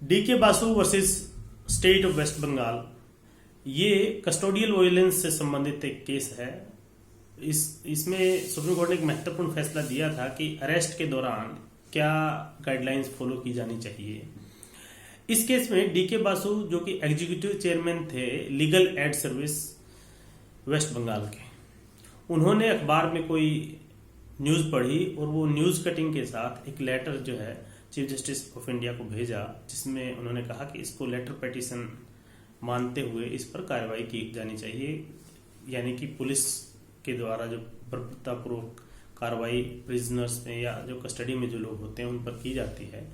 DK Basu versus state of West Bengal, ये custodial violence से संबंधित एक केस है। इसमें सुप्रीम कोर्ट ने एक महत्वपूर्ण फैसला दिया था कि अरेस्ट के दौरान क्या गाइडलाइंस फॉलो की जानी चाहिए। इस केस में डीके बासु, जो कि एग्जीक्यूटिव चेयरमैन थे legal aid service West Bengal के, उन्होंने अखबार में कोई न्यूज़ पढ़ी और वो न्यूज़ कटिंग के साथ एक लेटर जो है चीफ जस्टिस ऑफ इंडिया को भेजा, जिसमें उन्होंने कहा कि इसको लेटर पेटिशन मानते हुए इस पर कार्रवाई की जानी चाहिए, यानी कि पुलिस के द्वारा जो बर्बरतापूर्वक कार्रवाई प्रिजनर्स में या जो कस्टडी में जो लोग होते हैं उन पर की जाती है,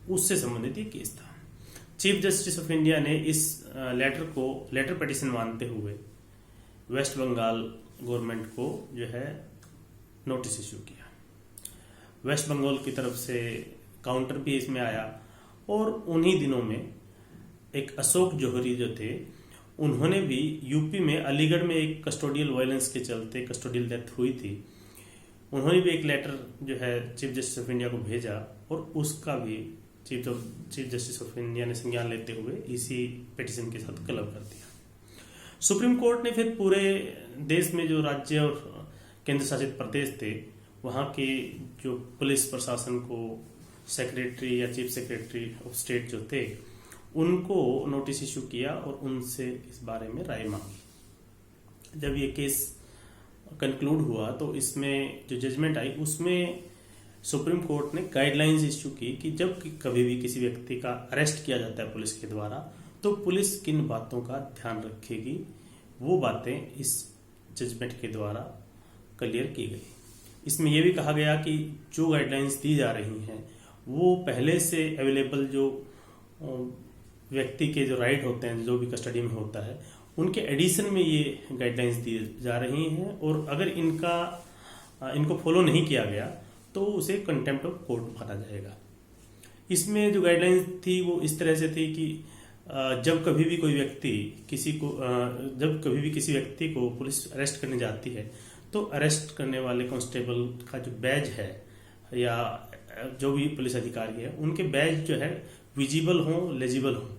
उससे संबंधित ये केस था। चीफ जस्टिस ऑफ इंडिया ने इस लेटर पेटिशन मानते हुए वेस्ट बंगाल गवर्नमेंट को जो है नोटिस इशू किया। वेस्ट बंगाल की तरफ से काउंटर भी इसमें आया और उन्हीं दिनों में एक अशोक जौहरी जो थे, उन्होंने भी यूपी में अलीगढ़ में एक कस्टोडियल वायलेंस के चलते कस्टोडियल डेथ हुई थी, उन्होंने भी एक लेटर जो है चीफ जस्टिस ऑफ इंडिया को भेजा और उसका भी चीफ जस्टिस ऑफ इंडिया ने संज्ञान लेते हुए इसी पिटीशन के साथ क्लब कर दिया। सुप्रीम कोर्ट ने फिर पूरे देश में जो राज्य और केंद्र शासित प्रदेश थे, वहाँ के जो पुलिस प्रशासन को सेक्रेटरी या चीफ सेक्रेटरी ऑफ स्टेट जो थे, उनको नोटिस इशू किया और उनसे इस बारे में राय मांगी। जब ये केस कंक्लूड हुआ तो इसमें जो जजमेंट आई उसमें सुप्रीम कोर्ट ने गाइडलाइंस इशू की कि जब कभी भी किसी व्यक्ति का अरेस्ट किया जाता है पुलिस के द्वारा, तो पुलिस किन बातों का ध्यान रखेगी, वो बातें इस जजमेंट के द्वारा क्लियर की गई। इसमें यह भी कहा गया कि जो गाइडलाइंस दी जा रही हैं वो पहले से अवेलेबल जो व्यक्ति के जो राइट होते हैं, जो भी कस्टडी में होता है, उनके एडिशन में ये गाइडलाइंस दी जा रही हैं और अगर इनको फॉलो नहीं किया गया तो उसे कंटेम्प्ट ऑफ कोर्ट माना जाएगा। इसमें जो गाइडलाइंस थी वो इस तरह से थी कि जब कभी भी किसी व्यक्ति को पुलिस अरेस्ट करने जाती है तो अरेस्ट करने वाले कांस्टेबल का जो बैज है या जो भी पुलिस अधिकारी है, उनके बैज जो है विजिबल हो, लेजिबल हो।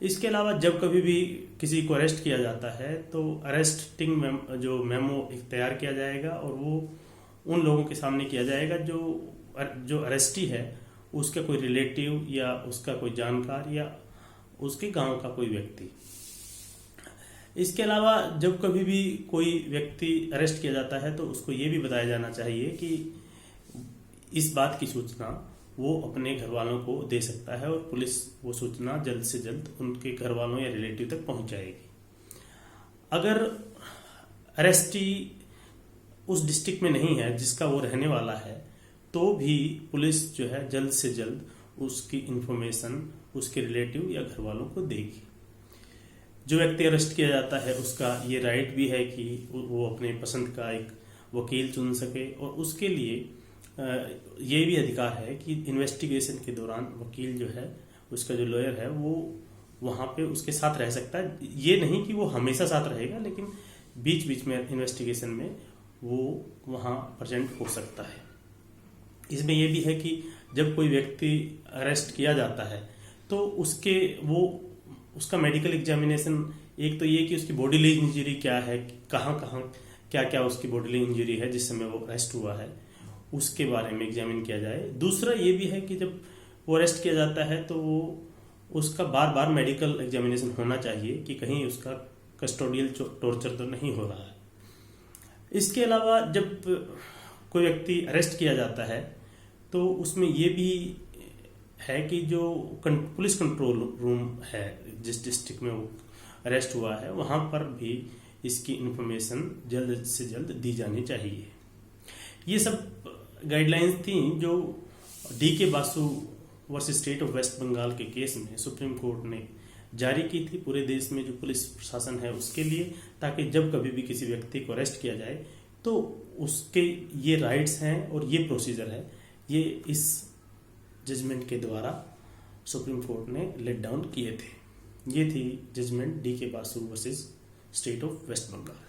इसके अलावा जब कभी भी किसी को अरेस्ट किया जाता है तो अरेस्टिंग जो मेमो एक तैयार किया जाएगा और वो उन लोगों के सामने किया जाएगा जो अरेस्टी है उसका कोई रिलेटिव या उसका कोई जानकार या उसके गांव का कोई व्यक्ति। इसके अलावा जब कभी भी कोई व्यक्ति अरेस्ट किया जाता है तो उसको ये भी बताया जाना चाहिए कि इस बात की सूचना वो अपने घर वालों को दे सकता है और पुलिस वो सूचना जल्द से जल्द उनके घर वालों या रिलेटिव तक पहुंच जाएगी। अगर अरेस्टी उस डिस्ट्रिक्ट में नहीं है जिसका वो रहने वाला है, तो भी पुलिस जो है जल्द से जल्द उसकी इंफॉर्मेशन उसके रिलेटिव या घर वालों को देगी। जो व्यक्ति अरेस्ट किया जाता है उसका ये राइट भी है कि वो अपने पसंद का एक वकील चुन सके और उसके लिए ये भी अधिकार है कि इन्वेस्टिगेशन के दौरान वकील जो है, उसका जो लॉयर है, वो वहाँ पे उसके साथ रह सकता है। ये नहीं कि वो हमेशा साथ रहेगा, लेकिन बीच बीच में इन्वेस्टिगेशन में वो वहाँ प्रेजेंट हो सकता है। इसमें यह भी है कि जब कोई व्यक्ति अरेस्ट किया जाता है तो उसका मेडिकल एग्जामिनेशन, एक तो ये कि उसकी बॉडीली इंजरी क्या है, कहाँ क्या उसकी बॉडीली इंजरी है जिस समय वो अरेस्ट हुआ है, उसके बारे में एग्जामिन किया जाए। दूसरा ये भी है कि जब वो अरेस्ट किया जाता है तो उसका बार बार मेडिकल एग्जामिनेशन होना चाहिए कि कहीं उसका कस्टोडियल टॉर्चर तो नहीं हो रहा है। इसके अलावा जब कोई व्यक्ति अरेस्ट किया जाता है तो उसमें ये भी है कि जो पुलिस कंट्रोल रूम है जिस डिस्ट्रिक्ट में वो अरेस्ट हुआ है, वहाँ पर भी इसकी इंफॉर्मेशन जल्द से जल्द दी जानी चाहिए। ये सब गाइडलाइंस थी जो DK Basu versus state of West Bengal के केस में सुप्रीम कोर्ट ने जारी की थी पूरे देश में जो पुलिस प्रशासन है उसके लिए, ताकि जब कभी भी किसी व्यक्ति को अरेस्ट किया जाए तो उसके ये राइट्स हैं और ये प्रोसीजर है, ये इस जजमेंट के द्वारा सुप्रीम कोर्ट ने लेट डाउन किए थे। ये थी judgment DK Basu versus state of West Bengal.